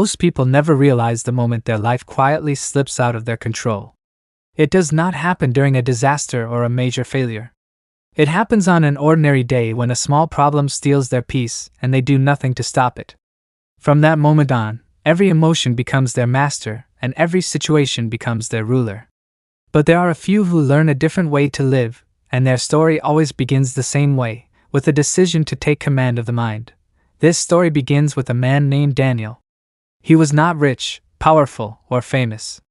Most people never realize the moment their life quietly slips out of their control. It does not happen during a disaster or a major failure. It happens on an ordinary day when a small problem steals their peace and they do nothing to stop it. From that moment on, every emotion becomes their master and every situation becomes their ruler. But there are a few who learn a different way to live, and their story always begins the same way, with a decision to take command of the mind. This story begins with a man named Daniel. He was not rich, powerful, or famous.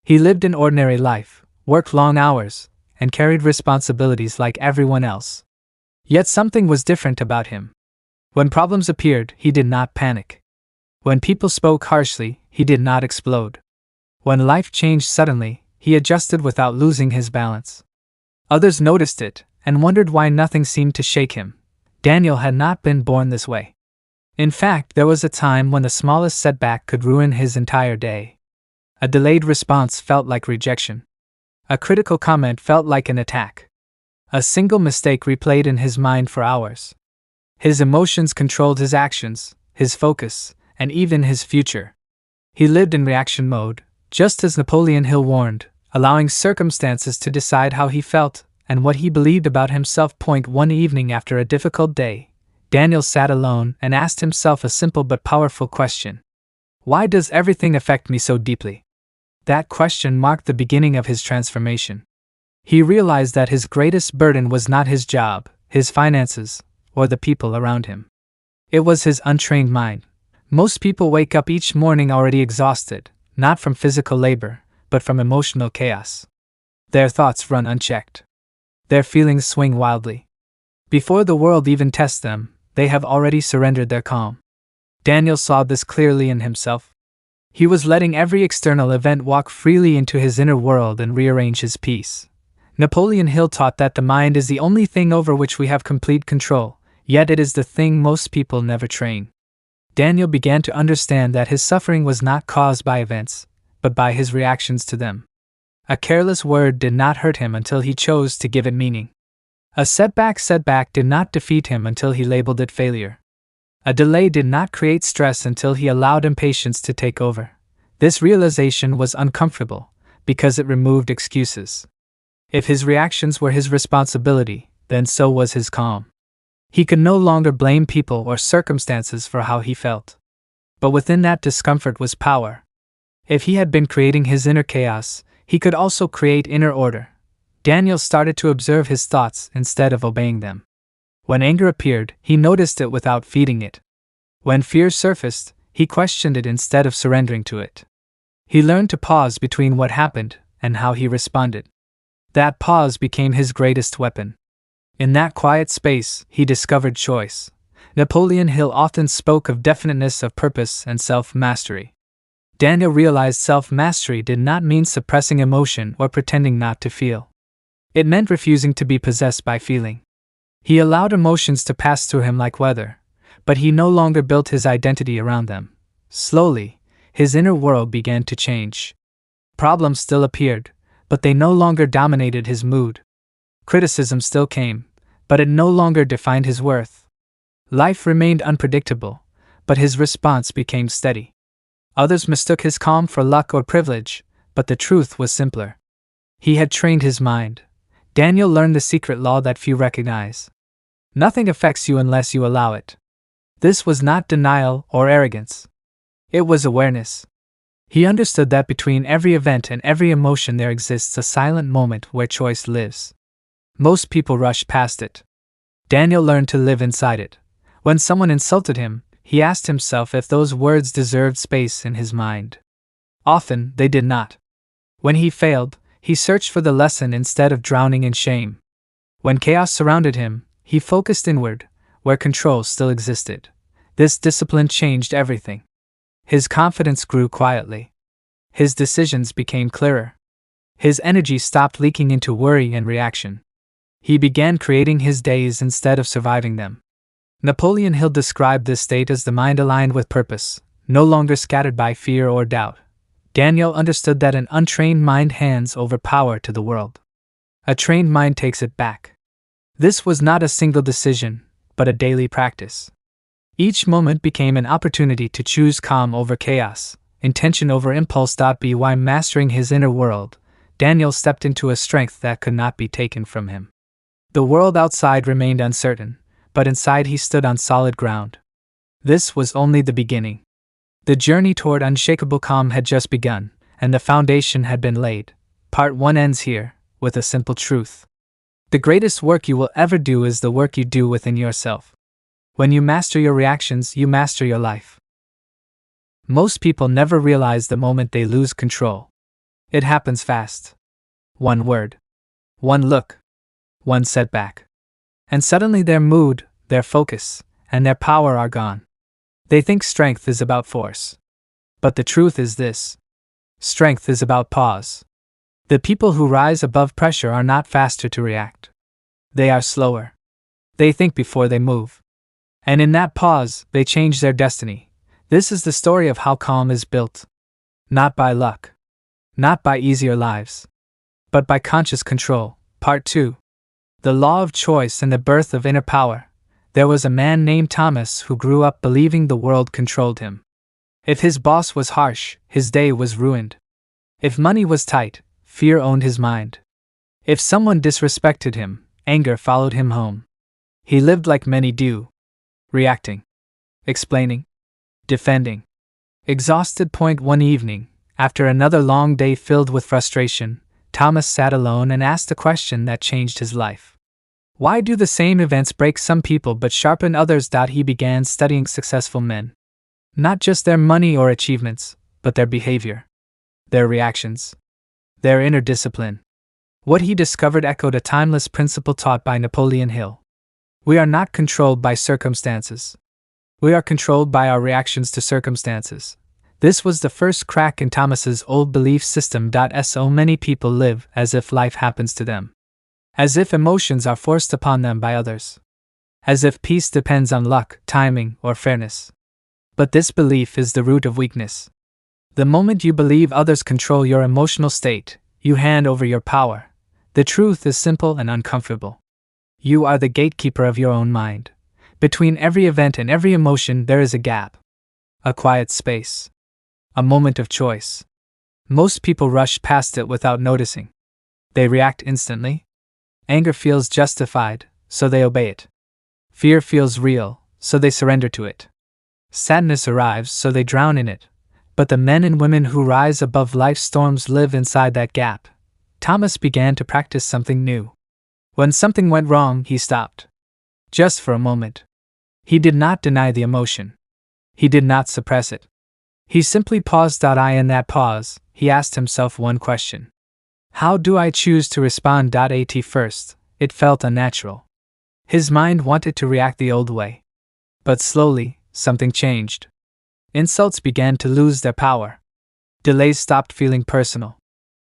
He lived an ordinary life, worked long hours, and carried responsibilities like everyone else. Yet something was different about him. When problems appeared, he did not panic. When people spoke harshly, he did not explode. When life changed suddenly, he adjusted without losing his balance. Others noticed it and wondered why nothing seemed to shake him. Daniel had not been born this way. In fact, there was a time when the smallest setback could ruin his entire day. A delayed response felt like rejection. A critical comment felt like an attack. A single mistake replayed in his mind for hours. His emotions controlled his actions, his focus, and even his future. He lived in reaction mode, just as Napoleon Hill warned, allowing circumstances to decide how he felt and what he believed about himself. One evening after a difficult day, Daniel sat alone and asked himself a simple but powerful question. Why does everything affect me so deeply? That question marked the beginning of his transformation. He realized that his greatest burden was not his job, his finances, or the people around him. It was his untrained mind. Most people wake up each morning already exhausted, not from physical labor, but from emotional chaos. Their thoughts run unchecked. Their feelings swing wildly. Before the world even tests them, they have already surrendered their calm. Daniel saw this clearly in himself. He was letting every external event walk freely into his inner world and rearrange his peace. Napoleon Hill taught that the mind is the only thing over which we have complete control, yet it is the thing most people never train. Daniel began to understand that his suffering was not caused by events, but by his reactions to them. A careless word did not hurt him until he chose to give it meaning. A setback did not defeat him until he labeled it failure. A delay did not create stress until he allowed impatience to take over. This realization was uncomfortable, because it removed excuses. If his reactions were his responsibility, then so was his calm. He could no longer blame people or circumstances for how he felt. But within that discomfort was power. If he had been creating his inner chaos, he could also create inner order. Daniel started to observe his thoughts instead of obeying them. When anger appeared, he noticed it without feeding it. When fear surfaced, he questioned it instead of surrendering to it. He learned to pause between what happened and how he responded. That pause became his greatest weapon. In that quiet space, he discovered choice. Napoleon Hill often spoke of definiteness of purpose and self-mastery. Daniel realized self-mastery did not mean suppressing emotion or pretending not to feel. It meant refusing to be possessed by feeling. He allowed emotions to pass through him like weather, but he no longer built his identity around them. Slowly, his inner world began to change. Problems still appeared, but they no longer dominated his mood. Criticism still came, but it no longer defined his worth. Life remained unpredictable, but his response became steady. Others mistook his calm for luck or privilege, but the truth was simpler. He had trained his mind. Daniel learned the secret law that few recognize. Nothing affects you unless you allow it. This was not denial or arrogance. It was awareness. He understood that between every event and every emotion there exists a silent moment where choice lives. Most people rush past it. Daniel learned to live inside it. When someone insulted him, he asked himself if those words deserved space in his mind. Often, they did not. When he failed, he searched for the lesson instead of drowning in shame. When chaos surrounded him, he focused inward, where control still existed. This discipline changed everything. His confidence grew quietly. His decisions became clearer. His energy stopped leaking into worry and reaction. He began creating his days instead of surviving them. Napoleon Hill described this state as the mind aligned with purpose, no longer scattered by fear or doubt. Daniel understood that an untrained mind hands over power to the world. A trained mind takes it back. This was not a single decision, but a daily practice. Each moment became an opportunity to choose calm over chaos, intention over impulse. By mastering his inner world, Daniel stepped into a strength that could not be taken from him. The world outside remained uncertain, but inside he stood on solid ground. This was only the beginning. The journey toward unshakable calm had just begun, and the foundation had been laid. Part 1 ends here, with a simple truth. The greatest work you will ever do is the work you do within yourself. When you master your reactions, you master your life. Most people never realize the moment they lose control. It happens fast. One word. One look. One setback. And suddenly their mood, their focus, and their power are gone. They think strength is about force. But the truth is this. Strength is about pause. The people who rise above pressure are not faster to react. They are slower. They think before they move. And in that pause, they change their destiny. This is the story of how calm is built. Not by luck. Not by easier lives. But by conscious control. Part 2. The Law of Choice and the Birth of Inner Power. There was a man named Thomas who grew up believing the world controlled him. If his boss was harsh, his day was ruined. If money was tight, fear owned his mind. If someone disrespected him, anger followed him home. He lived like many do. Reacting. Explaining. Defending. Exhausted. One evening, after another long day filled with frustration, Thomas sat alone and asked a question that changed his life. Why do the same events break some people but sharpen others? He began studying successful men. Not just their money or achievements, but their behavior. Their reactions. Their inner discipline. What he discovered echoed a timeless principle taught by Napoleon Hill. We are not controlled by circumstances. We are controlled by our reactions to circumstances. This was the first crack in Thomas's old belief system. So many people live as if life happens to them. As if emotions are forced upon them by others. As if peace depends on luck, timing, or fairness. But this belief is the root of weakness. The moment you believe others control your emotional state, you hand over your power. The truth is simple and uncomfortable. You are the gatekeeper of your own mind. Between every event and every emotion there is a gap. A quiet space. A moment of choice. Most people rush past it without noticing. They react instantly. Anger feels justified, so they obey it. Fear feels real, so they surrender to it. Sadness arrives, so they drown in it. But the men and women who rise above life's storms live inside that gap. Thomas began to practice something new. When something went wrong, he stopped. Just for a moment. He did not deny the emotion. He did not suppress it. He simply paused. In that pause, he asked himself one question. How do I choose to respond? At first, it felt unnatural. His mind wanted to react the old way. But slowly, something changed. Insults began to lose their power. Delays stopped feeling personal.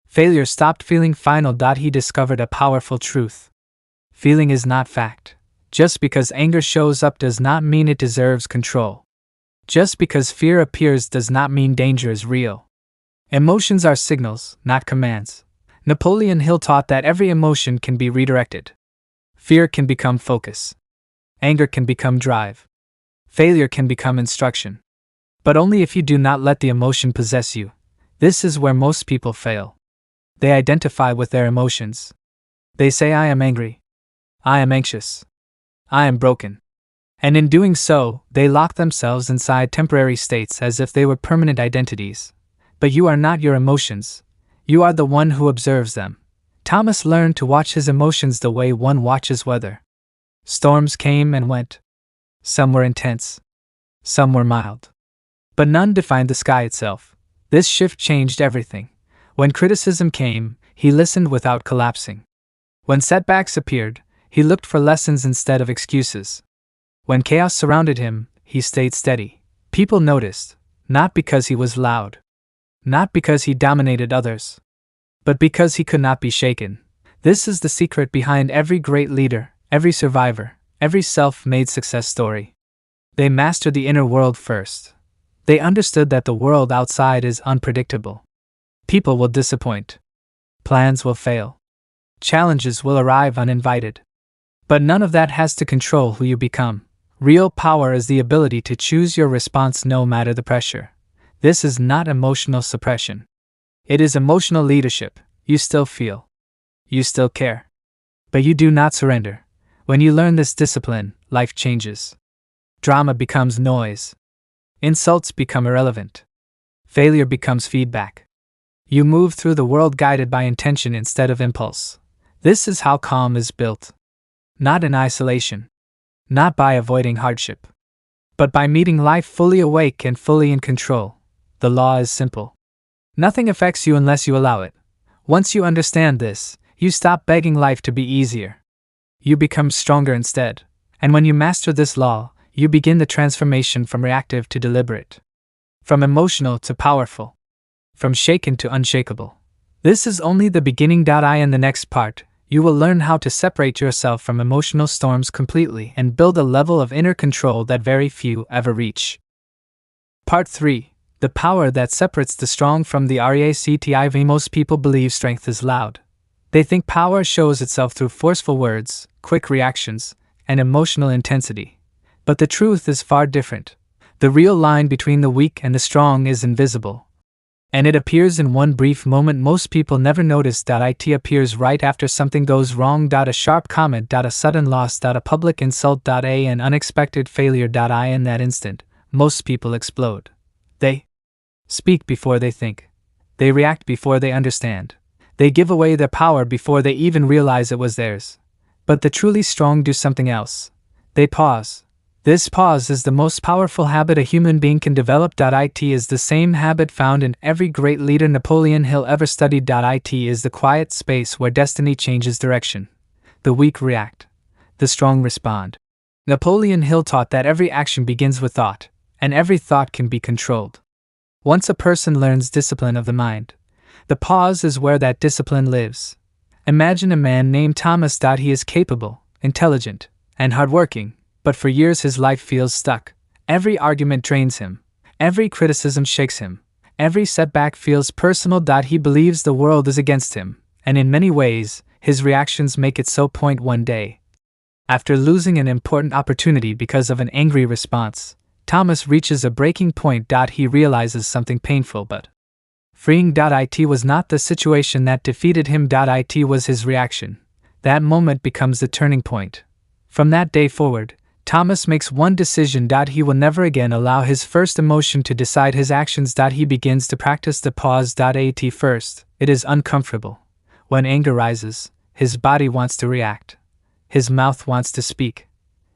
Failure stopped feeling final. He discovered a powerful truth. Feeling is not fact. Just because anger shows up does not mean it deserves control. Just because fear appears does not mean danger is real. Emotions are signals, not commands. Napoleon Hill taught that every emotion can be redirected. Fear can become focus. Anger can become drive. Failure can become instruction. But only if you do not let the emotion possess you. This is where most people fail. They identify with their emotions. They say, I am angry. I am anxious. I am broken. And in doing so, they lock themselves inside temporary states as if they were permanent identities. But you are not your emotions. You are the one who observes them. Thomas learned to watch his emotions the way one watches weather. Storms came and went. Some were intense. Some were mild. But none defined the sky itself. This shift changed everything. When criticism came, he listened without collapsing. When setbacks appeared, he looked for lessons instead of excuses. When chaos surrounded him, he stayed steady. People noticed, not because he was loud. Not because he dominated others. But because he could not be shaken. This is the secret behind every great leader, every survivor, every self-made success story. They mastered the inner world first. They understood that the world outside is unpredictable. People will disappoint. Plans will fail. Challenges will arrive uninvited. But none of that has to control who you become. Real power is the ability to choose your response no matter the pressure. This is not emotional suppression. It is emotional leadership. You still feel. You still care. But you do not surrender. When you learn this discipline, life changes. Drama becomes noise. Insults become irrelevant. Failure becomes feedback. You move through the world guided by intention instead of impulse. This is how calm is built. Not in isolation. Not by avoiding hardship. But by meeting life fully awake and fully in control. The law is simple. Nothing affects you unless you allow it. Once you understand this, you stop begging life to be easier. You become stronger instead. And when you master this law, you begin the transformation from reactive to deliberate. From emotional to powerful. From shaken to unshakable. This is only the beginning. In the next part, you will learn how to separate yourself from emotional storms completely and build a level of inner control that very few ever reach. Part 3. The power that separates the strong from the reactive. Most people believe strength is loud. They think power shows itself through forceful words, quick reactions, and emotional intensity. But the truth is far different. The real line between the weak and the strong is invisible. And it appears in one brief moment most people never notice. It appears right after something goes wrong. A sharp comment. A sudden loss. A public insult. An unexpected failure. In that instant, most people explode. They speak before they think. They react before they understand. They give away their power before they even realize it was theirs. But the truly strong do something else. They pause. This pause is the most powerful habit a human being can develop. It is the same habit found in every great leader Napoleon Hill ever studied. It is the quiet space where destiny changes direction. The weak react. The strong respond. Napoleon Hill taught that every action begins with thought, and every thought can be controlled. Once a person learns discipline of the mind, the pause is where that discipline lives. Imagine a man named Thomas. He is capable, intelligent, and hardworking, but for years his life feels stuck. Every argument drains him. Every criticism shakes him. Every setback feels personal. He believes the world is against him, and in many ways, his reactions make it so. One day, after losing an important opportunity because of an angry response, Thomas reaches a breaking point. He realizes something painful but freeing. It was not the situation that defeated him. It was his reaction. That moment becomes the turning point. From that day forward, Thomas makes one decision. He will never again allow his first emotion to decide his actions. He begins to practice the pause. At first, it is uncomfortable. When anger rises, his body wants to react. His mouth wants to speak.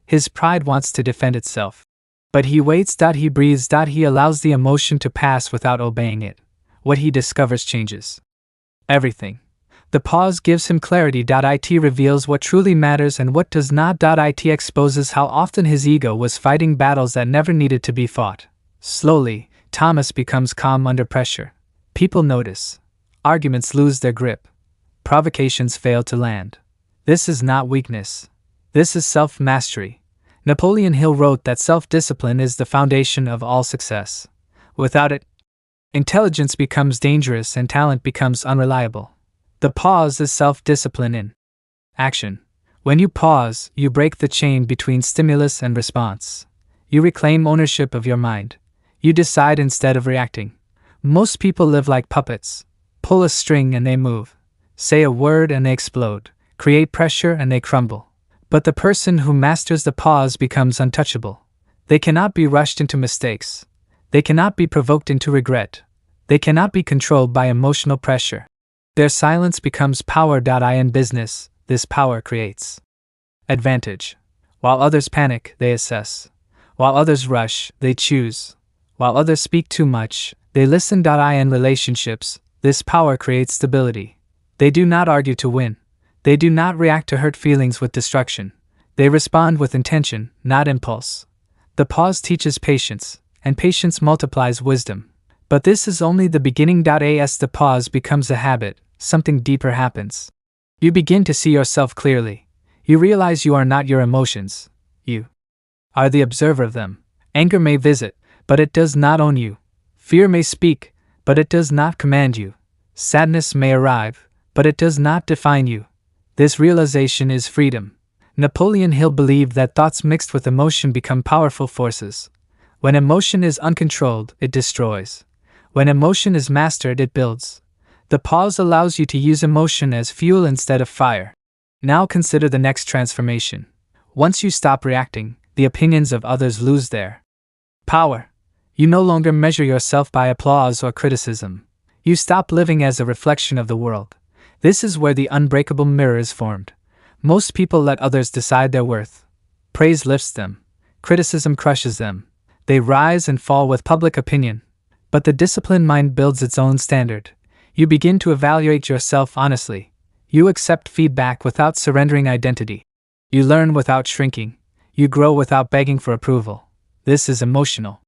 His pride wants to defend itself. But he waits. He breathes. He allows the emotion to pass without obeying it. What he discovers changes everything. The pause gives him clarity. It reveals what truly matters and what does not. It exposes how often his ego was fighting battles that never needed to be fought. Slowly, Thomas becomes calm under pressure. People notice. Arguments lose their grip. Provocations fail to land. This is not weakness. This is self-mastery. Napoleon Hill wrote that self-discipline is the foundation of all success. Without it, intelligence becomes dangerous and talent becomes unreliable. The pause is self-discipline in action. When you pause, you break the chain between stimulus and response. You reclaim ownership of your mind. You decide instead of reacting. Most people live like puppets. Pull a string and they move. Say a word and they explode. Create pressure and they crumble. But the person who masters the pause becomes untouchable. They cannot be rushed into mistakes. They cannot be provoked into regret. They cannot be controlled by emotional pressure. Their silence becomes power. In business, this power creates advantage. While others panic, they assess. While others rush, they choose. While others speak too much, they listen. In relationships, this power creates stability. They do not argue to win. They do not react to hurt feelings with destruction. They respond with intention, not impulse. The pause teaches patience, and patience multiplies wisdom. But this is only the beginning. As the pause becomes a habit, something deeper happens. You begin to see yourself clearly. You realize you are not your emotions. You are the observer of them. Anger may visit, but it does not own you. Fear may speak, but it does not command you. Sadness may arrive, but it does not define you. This realization is freedom. Napoleon Hill believed that thoughts mixed with emotion become powerful forces. When emotion is uncontrolled, it destroys. When emotion is mastered, it builds. The pause allows you to use emotion as fuel instead of fire. Now consider the next transformation. Once you stop reacting, the opinions of others lose their power. You no longer measure yourself by applause or criticism. You stop living as a reflection of the world. This is where the unbreakable mirror is formed. Most people let others decide their worth. Praise lifts them. Criticism crushes them. They rise and fall with public opinion. But the disciplined mind builds its own standard. You begin to evaluate yourself honestly. You accept feedback without surrendering identity. You learn without shrinking. You grow without begging for approval. This is emotional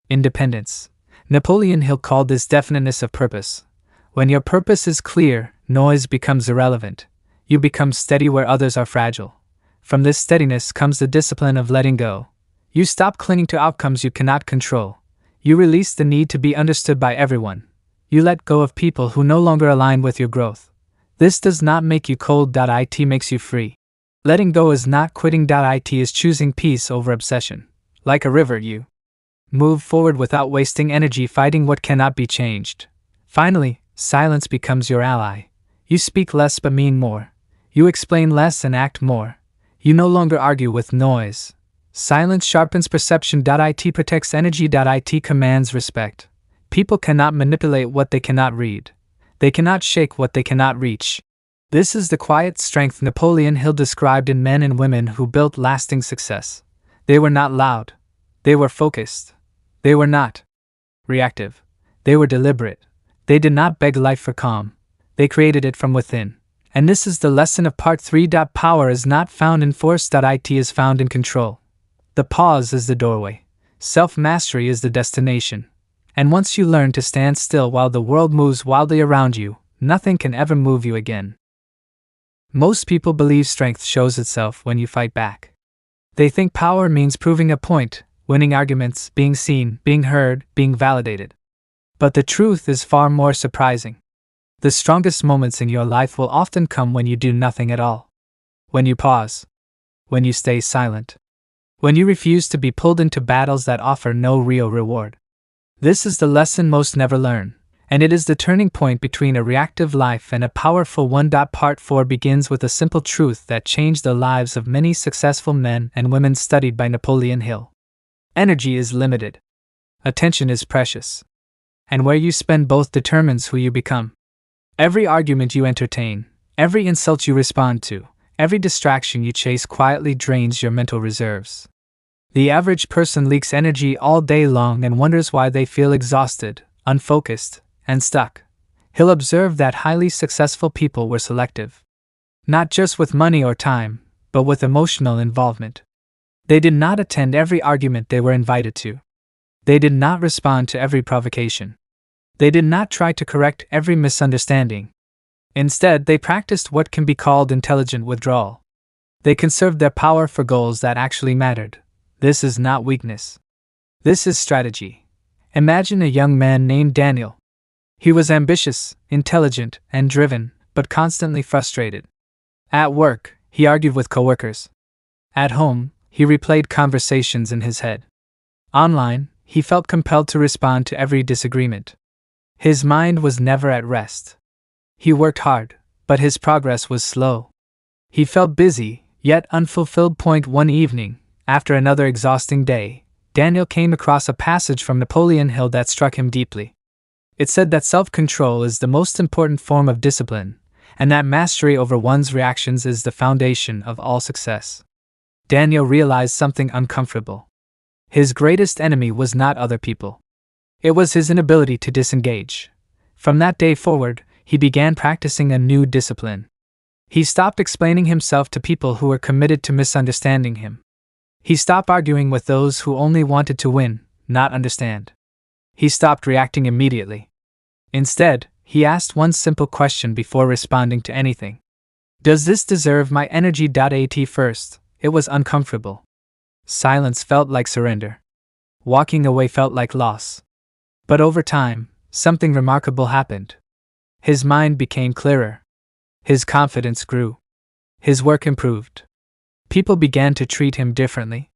independence. Napoleon Hill called this definiteness of purpose. When your purpose is clear, noise becomes irrelevant. You become steady where others are fragile. From this steadiness comes the discipline of letting go. You stop clinging to outcomes you cannot control. You release the need to be understood by everyone. You let go of people who no longer align with your growth. This does not make you cold. It makes you free. Letting go is not quitting. It is choosing peace over obsession. Like a river, you move forward without wasting energy fighting what cannot be changed. Finally, silence becomes your ally. You speak less but mean more. You explain less and act more. You no longer argue with noise. Silence sharpens perception. It protects energy. It commands respect. People cannot manipulate what they cannot read. They cannot shake what they cannot reach. This is the quiet strength Napoleon Hill described in men and women who built lasting success. They were not loud. They were focused. They were not reactive. They were deliberate. They did not beg life for calm. They created it from within. And this is the lesson of part 3. Power is not found in force. It is found in control. The pause is the doorway. Self-mastery is the destination. And once you learn to stand still while the world moves wildly around you, nothing can ever move you again. Most people believe strength shows itself when you fight back. They think power means proving a point, winning arguments, being seen, being heard, being validated. But the truth is far more surprising. The strongest moments in your life will often come when you do nothing at all. When you pause. When you stay silent. When you refuse to be pulled into battles that offer no real reward. This is the lesson most never learn, and it is the turning point between a reactive life and a powerful one. Part 4 begins with a simple truth that changed the lives of many successful men and women studied by Napoleon Hill. Energy is limited. Attention is precious. And where you spend both determines who you become. Every argument you entertain, every insult you respond to, every distraction you chase quietly drains your mental reserves. The average person leaks energy all day long and wonders why they feel exhausted, unfocused, and stuck. Hill observed that highly successful people were selective. Not just with money or time, but with emotional involvement. They did not attend every argument they were invited to. They did not respond to every provocation. They did not try to correct every misunderstanding. Instead, they practiced what can be called intelligent withdrawal. They conserved their power for goals that actually mattered. This is not weakness. This is strategy. Imagine a young man named Daniel. He was ambitious, intelligent, and driven, but constantly frustrated. At work, he argued with coworkers. At home, he replayed conversations in his head. Online, he felt compelled to respond to every disagreement. His mind was never at rest. He worked hard, but his progress was slow. He felt busy, yet unfulfilled. One evening, after another exhausting day, Daniel came across a passage from Napoleon Hill that struck him deeply. It said that self-control is the most important form of discipline, and that mastery over one's reactions is the foundation of all success. Daniel realized something uncomfortable. His greatest enemy was not other people. It was his inability to disengage. From that day forward, he began practicing a new discipline. He stopped explaining himself to people who were committed to misunderstanding him. He stopped arguing with those who only wanted to win, not understand. He stopped reacting immediately. Instead, he asked one simple question before responding to anything. Does this deserve my energy? At first, it was uncomfortable. Silence felt like surrender. Walking away felt like loss. But over time, something remarkable happened. His mind became clearer. His confidence grew. His work improved. People began to treat him differently.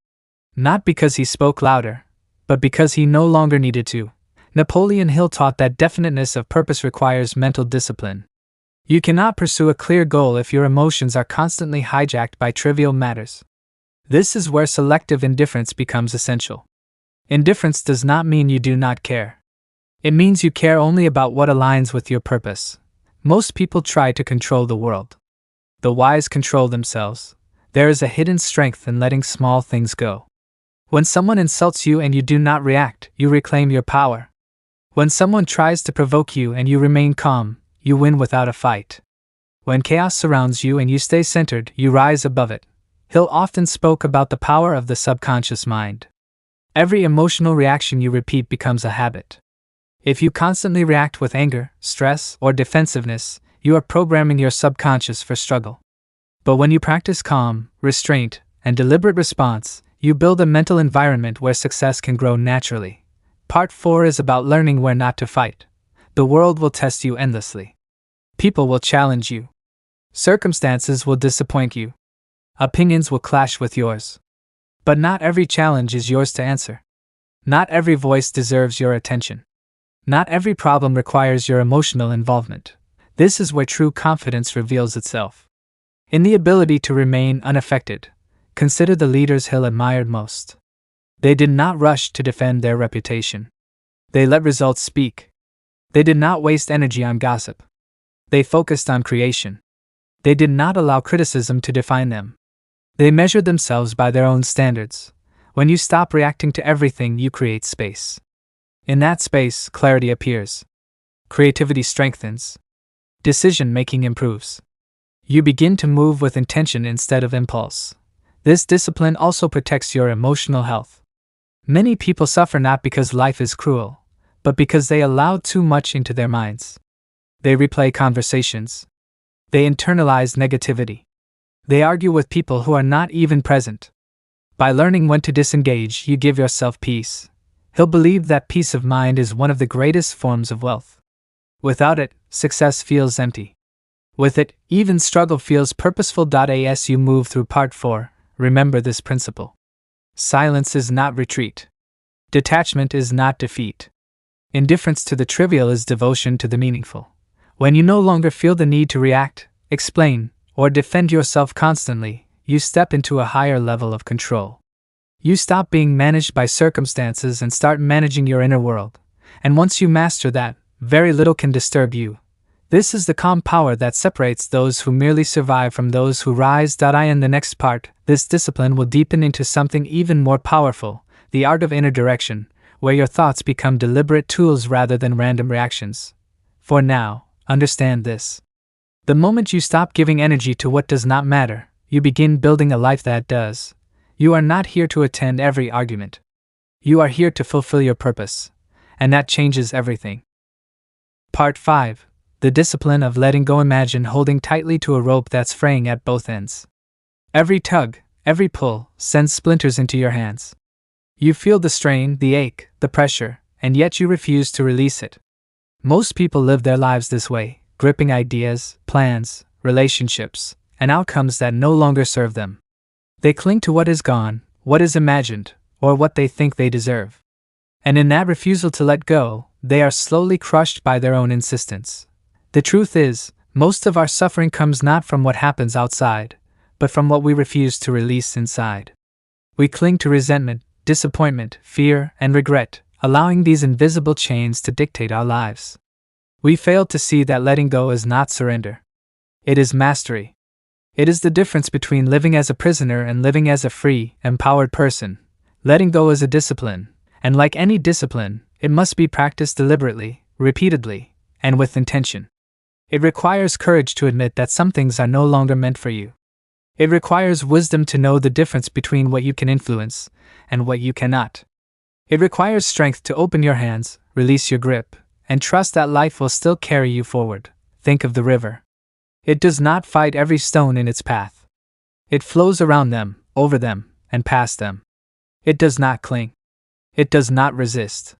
Not because he spoke louder, but because he no longer needed to. Napoleon Hill taught that definiteness of purpose requires mental discipline. You cannot pursue a clear goal if your emotions are constantly hijacked by trivial matters. This is where selective indifference becomes essential. Indifference does not mean you do not care. It means you care only about what aligns with your purpose. Most people try to control the world. The wise control themselves. There is a hidden strength in letting small things go. When someone insults you and you do not react, you reclaim your power. When someone tries to provoke you and you remain calm, you win without a fight. When chaos surrounds you and you stay centered, you rise above it. Hill often spoke about the power of the subconscious mind. Every emotional reaction you repeat becomes a habit. If you constantly react with anger, stress, or defensiveness, you are programming your subconscious for struggle. But when you practice calm, restraint, and deliberate response, you build a mental environment where success can grow naturally. Part 4 is about learning where not to fight. The world will test you endlessly. People will challenge you. Circumstances will disappoint you. Opinions will clash with yours. But not every challenge is yours to answer. Not every voice deserves your attention. Not every problem requires your emotional involvement. This is where true confidence reveals itself. In the ability to remain unaffected. Consider the leaders Hill admired most. They did not rush to defend their reputation. They let results speak. They did not waste energy on gossip. They focused on creation. They did not allow criticism to define them. They measured themselves by their own standards. When you stop reacting to everything, you create space. In that space, clarity appears. Creativity strengthens. Decision-making improves. You begin to move with intention instead of impulse. This discipline also protects your emotional health. Many people suffer not because life is cruel, but because they allow too much into their minds. They replay conversations. They internalize negativity. They argue with people who are not even present. By learning when to disengage, you give yourself peace. Hill believed that peace of mind is one of the greatest forms of wealth. Without it, success feels empty. With it, even struggle feels purposeful. As you move through Part 4, remember this principle. Silence is not retreat. Detachment is not defeat. Indifference to the trivial is devotion to the meaningful. When you no longer feel the need to react, explain, or defend yourself constantly, you step into a higher level of control. You stop being managed by circumstances and start managing your inner world. And once you master that, very little can disturb you. This is the calm power that separates those who merely survive from those who rise. In the next part, this discipline will deepen into something even more powerful, the art of inner direction, where your thoughts become deliberate tools rather than random reactions. For now, understand this. The moment you stop giving energy to what does not matter, you begin building a life that does. You are not here to attend every argument. You are here to fulfill your purpose. And that changes everything. Part 5. The discipline of letting go. Imagine holding tightly to a rope that's fraying at both ends. Every tug, every pull, sends splinters into your hands. You feel the strain, the ache, the pressure, and yet you refuse to release it. Most people live their lives this way, gripping ideas, plans, relationships, and outcomes that no longer serve them. They cling to what is gone, what is imagined, or what they think they deserve. And in that refusal to let go, they are slowly crushed by their own insistence. The truth is, most of our suffering comes not from what happens outside, but from what we refuse to release inside. We cling to resentment, disappointment, fear, and regret, allowing these invisible chains to dictate our lives. We fail to see that letting go is not surrender. It is mastery. It is the difference between living as a prisoner and living as a free, empowered person. Letting go is a discipline, and like any discipline, it must be practiced deliberately, repeatedly, and with intention. It requires courage to admit that some things are no longer meant for you. It requires wisdom to know the difference between what you can influence and what you cannot. It requires strength to open your hands, release your grip, and trust that life will still carry you forward. Think of the river. It does not fight every stone in its path. It flows around them, over them, and past them. It does not cling. It does not resist.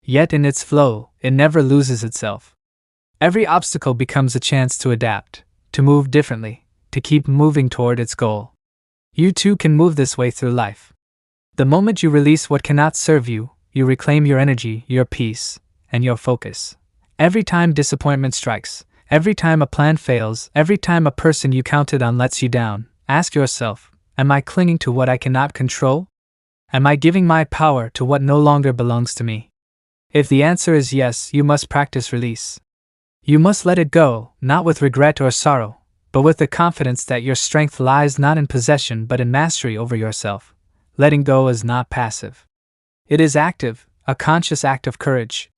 Yet in its flow, it never loses itself. Every obstacle becomes a chance to adapt, to move differently, to keep moving toward its goal. You too can move this way through life. The moment you release what cannot serve you, you reclaim your energy, your peace, and your focus. Every time disappointment strikes, every time a plan fails, every time a person you counted on lets you down, ask yourself, am I clinging to what I cannot control? Am I giving my power to what no longer belongs to me? If the answer is yes, you must practice release. You must let it go, not with regret or sorrow, but with the confidence that your strength lies not in possession but in mastery over yourself. Letting go is not passive. It is active, a conscious act of courage.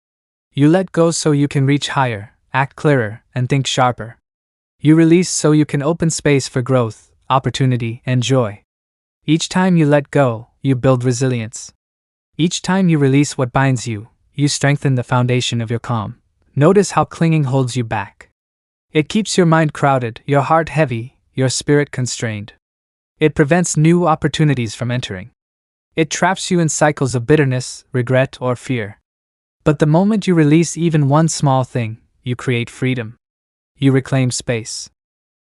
You let go so you can reach higher, act clearer, and think sharper. You release so you can open space for growth, opportunity, and joy. Each time you let go, you build resilience. Each time you release what binds you, you strengthen the foundation of your calm. Notice how clinging holds you back. It keeps your mind crowded, your heart heavy, your spirit constrained. It prevents new opportunities from entering. It traps you in cycles of bitterness, regret, or fear. But the moment you release even one small thing, you create freedom. You reclaim space.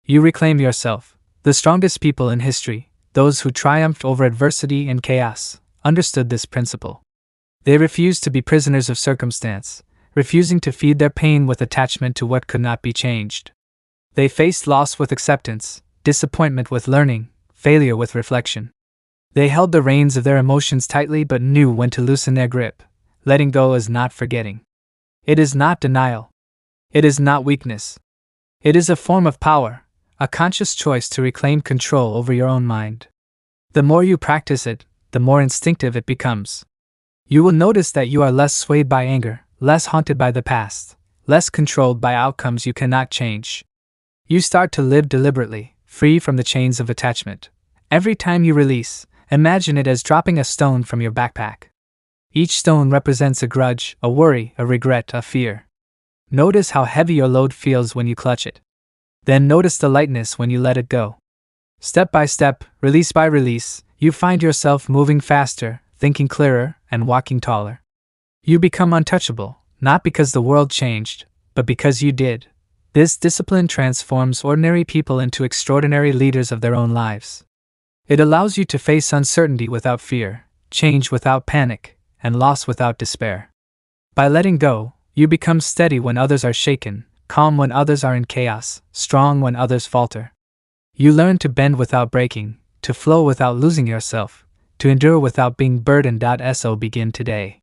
You reclaim yourself. The strongest people in history, those who triumphed over adversity and chaos, understood this principle. They refused to be prisoners of circumstance, refusing to feed their pain with attachment to what could not be changed. They faced loss with acceptance, disappointment with learning, failure with reflection. They held the reins of their emotions tightly but knew when to loosen their grip. Letting go is not forgetting. It is not denial. It is not weakness. It is a form of power, a conscious choice to reclaim control over your own mind. The more you practice it, the more instinctive it becomes. You will notice that you are less swayed by anger, less haunted by the past, less controlled by outcomes you cannot change. You start to live deliberately, free from the chains of attachment. Every time you release, imagine it as dropping a stone from your backpack. Each stone represents a grudge, a worry, a regret, a fear. Notice how heavy your load feels when you clutch it. Then notice the lightness when you let it go. Step by step, release by release, you find yourself moving faster, thinking clearer, and walking taller. You become untouchable, not because the world changed, but because you did. This discipline transforms ordinary people into extraordinary leaders of their own lives. It allows you to face uncertainty without fear, change without panic, and loss without despair. By letting go, you become steady when others are shaken, calm when others are in chaos, strong when others falter. You learn to bend without breaking, to flow without losing yourself, to endure without being burdened. So begin today.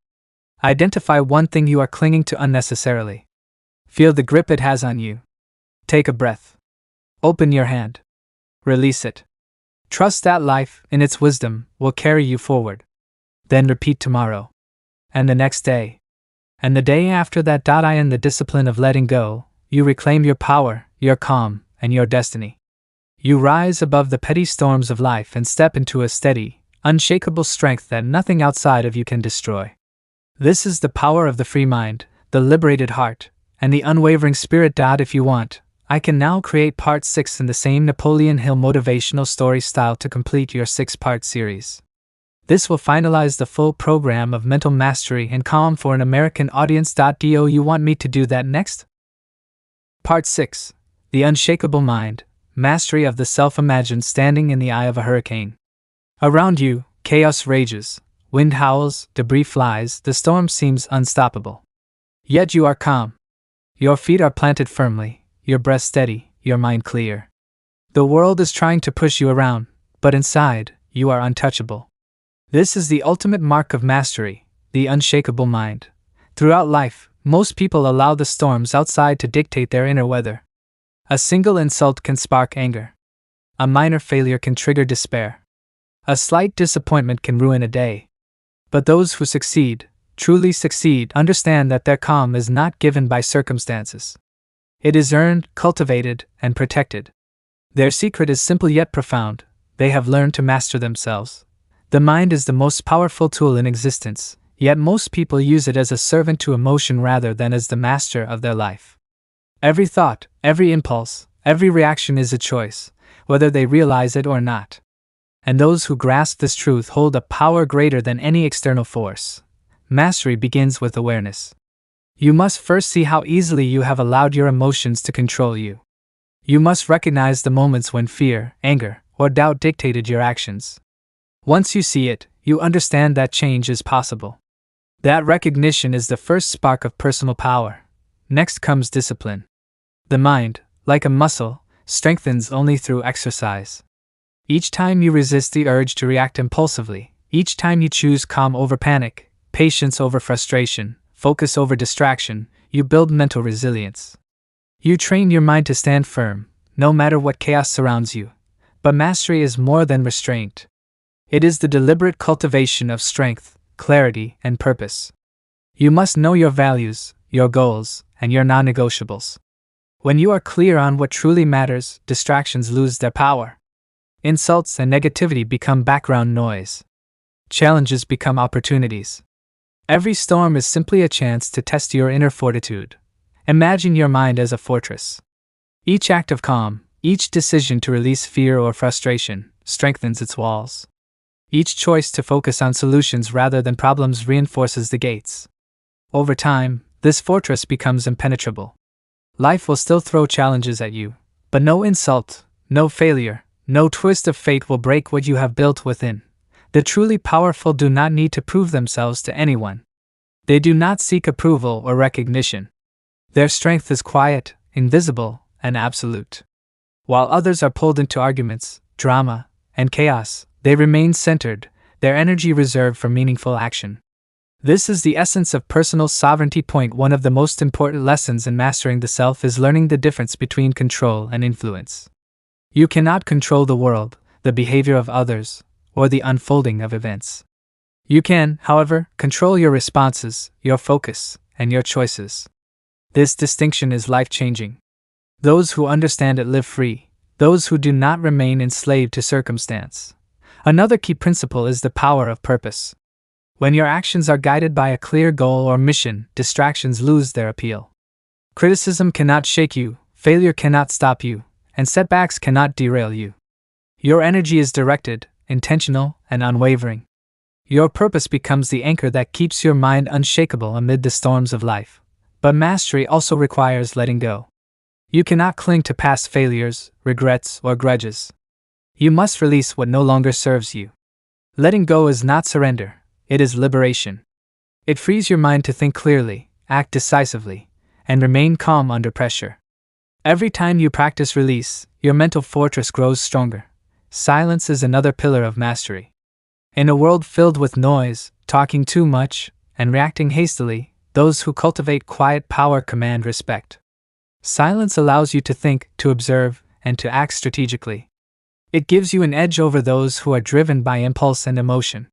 Identify one thing you are clinging to unnecessarily. Feel the grip it has on you. Take a breath. Open your hand. Release it. Trust that life, in its wisdom, will carry you forward. Then repeat tomorrow. And the next day. And the day after that. In the discipline of letting go, you reclaim your power, your calm, and your destiny. You rise above the petty storms of life and step into a steady, unshakable strength that nothing outside of you can destroy. This is the power of the free mind, the liberated heart, and the unwavering spirit. If you want, I can now create part 6 in the same Napoleon Hill motivational story style to complete your 6-part series. This will finalize the full program of mental mastery and calm for an American audience. Do you want me to do that next? Part 6. The Unshakable Mind, Mastery of the Self. Imagine standing in the eye of a hurricane. Around you, chaos rages, wind howls, debris flies, the storm seems unstoppable. Yet you are calm. Your feet are planted firmly, your breath steady, your mind clear. The world is trying to push you around, but inside, you are untouchable. This is the ultimate mark of mastery, the unshakable mind. Throughout life, most people allow the storms outside to dictate their inner weather. A single insult can spark anger. A minor failure can trigger despair. A slight disappointment can ruin a day. But those who succeed, truly succeed, understand that their calm is not given by circumstances. It is earned, cultivated, and protected. Their secret is simple yet profound. They have learned to master themselves. The mind is the most powerful tool in existence, yet most people use it as a servant to emotion rather than as the master of their life. Every thought, every impulse, every reaction is a choice, whether they realize it or not. And those who grasp this truth hold a power greater than any external force. Mastery begins with awareness. You must first see how easily you have allowed your emotions to control you. You must recognize the moments when fear, anger, or doubt dictated your actions. Once you see it, you understand that change is possible. That recognition is the first spark of personal power. Next comes discipline. The mind, like a muscle, strengthens only through exercise. Each time you resist the urge to react impulsively, each time you choose calm over panic, patience over frustration, focus over distraction, you build mental resilience. You train your mind to stand firm, no matter what chaos surrounds you. But mastery is more than restraint. It is the deliberate cultivation of strength, clarity, and purpose. You must know your values, your goals, and your non-negotiables. When you are clear on what truly matters, distractions lose their power. Insults and negativity become background noise. Challenges become opportunities. Every storm is simply a chance to test your inner fortitude. Imagine your mind as a fortress. Each act of calm, each decision to release fear or frustration, strengthens its walls. Each choice to focus on solutions rather than problems reinforces the gates. Over time, this fortress becomes impenetrable. Life will still throw challenges at you, but no insult, no failure, no twist of fate will break what you have built within. The truly powerful do not need to prove themselves to anyone. They do not seek approval or recognition. Their strength is quiet, invisible, and absolute. While others are pulled into arguments, drama, and chaos, they remain centered, their energy reserved for meaningful action. This is the essence of personal sovereignty. One of the most important lessons in mastering the self is learning the difference between control and influence. You cannot control the world, the behavior of others, or the unfolding of events. You can, however, control your responses, your focus, and your choices. This distinction is life-changing. Those who understand it live free, those who do not remain enslaved to circumstance. Another key principle is the power of purpose. When your actions are guided by a clear goal or mission, distractions lose their appeal. Criticism cannot shake you, failure cannot stop you, and setbacks cannot derail you. Your energy is directed, intentional, and unwavering. Your purpose becomes the anchor that keeps your mind unshakable amid the storms of life. But mastery also requires letting go. You cannot cling to past failures, regrets, or grudges. You must release what no longer serves you. Letting go is not surrender, it is liberation. It frees your mind to think clearly, act decisively, and remain calm under pressure. Every time you practice release, your mental fortress grows stronger. Silence is another pillar of mastery. In a world filled with noise, talking too much, and reacting hastily, those who cultivate quiet power command respect. Silence allows you to think, to observe, and to act strategically. It gives you an edge over those who are driven by impulse and emotion.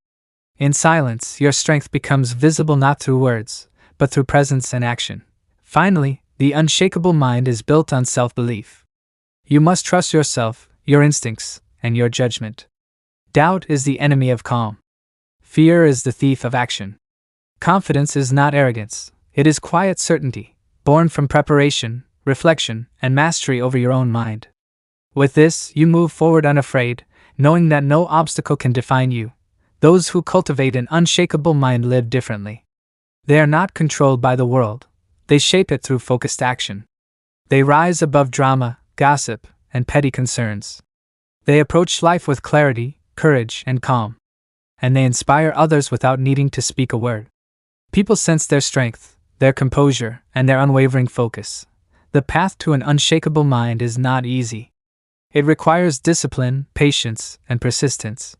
In silence, your strength becomes visible not through words, but through presence and action. Finally, the unshakable mind is built on self-belief. You must trust yourself, your instincts, and your judgment. Doubt is the enemy of calm. Fear is the thief of action. Confidence is not arrogance, it is quiet certainty, born from preparation, reflection, and mastery over your own mind. With this, you move forward unafraid, knowing that no obstacle can define you. Those who cultivate an unshakable mind live differently. They are not controlled by the world, they shape it through focused action. They rise above drama, gossip, and petty concerns. They approach life with clarity, courage, and calm. And they inspire others without needing to speak a word. People sense their strength, their composure, and their unwavering focus. The path to an unshakable mind is not easy. It requires discipline, patience, and persistence.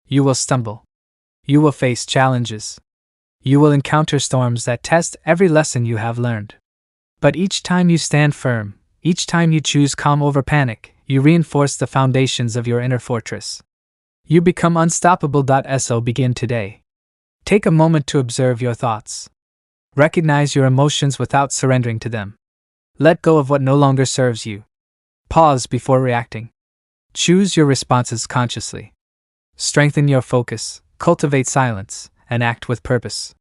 You will stumble. You will face challenges. You will encounter storms that test every lesson you have learned. But each time you stand firm, each time you choose calm over panic, you reinforce the foundations of your inner fortress. You become unstoppable. So begin today. Take a moment to observe your thoughts. Recognize your emotions without surrendering to them. Let go of what no longer serves you. Pause before reacting. Choose your responses consciously. Strengthen your focus, cultivate silence, and act with purpose.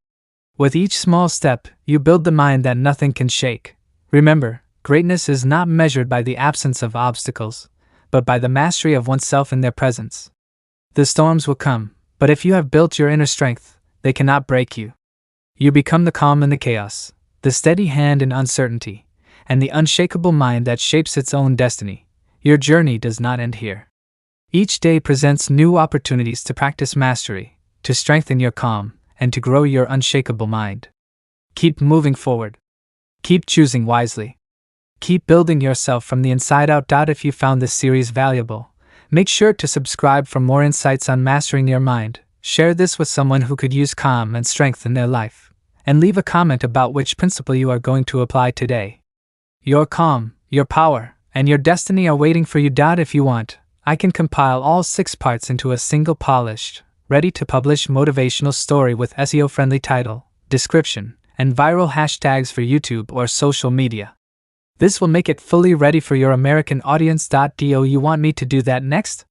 With each small step, you build the mind that nothing can shake. Remember, greatness is not measured by the absence of obstacles, but by the mastery of oneself in their presence. The storms will come, but if you have built your inner strength, they cannot break you. You become the calm in the chaos, the steady hand in uncertainty, and the unshakable mind that shapes its own destiny. Your journey does not end here. Each day presents new opportunities to practice mastery, to strengthen your calm, and to grow your unshakable mind. Keep moving forward. Keep choosing wisely. Keep building yourself from the inside out. If you found this series valuable, make sure to subscribe for more insights on mastering your mind. Share this with someone who could use calm and strength in their life, and leave a comment about which principle you are going to apply today. Your calm, your power, and your destiny are waiting for you. If you want, I can compile all 6 parts into a single polished, ready-to-publish motivational story with SEO-friendly title, description, and viral hashtags for YouTube or social media. This will make it fully ready for your American audience. Do you want me to do that next?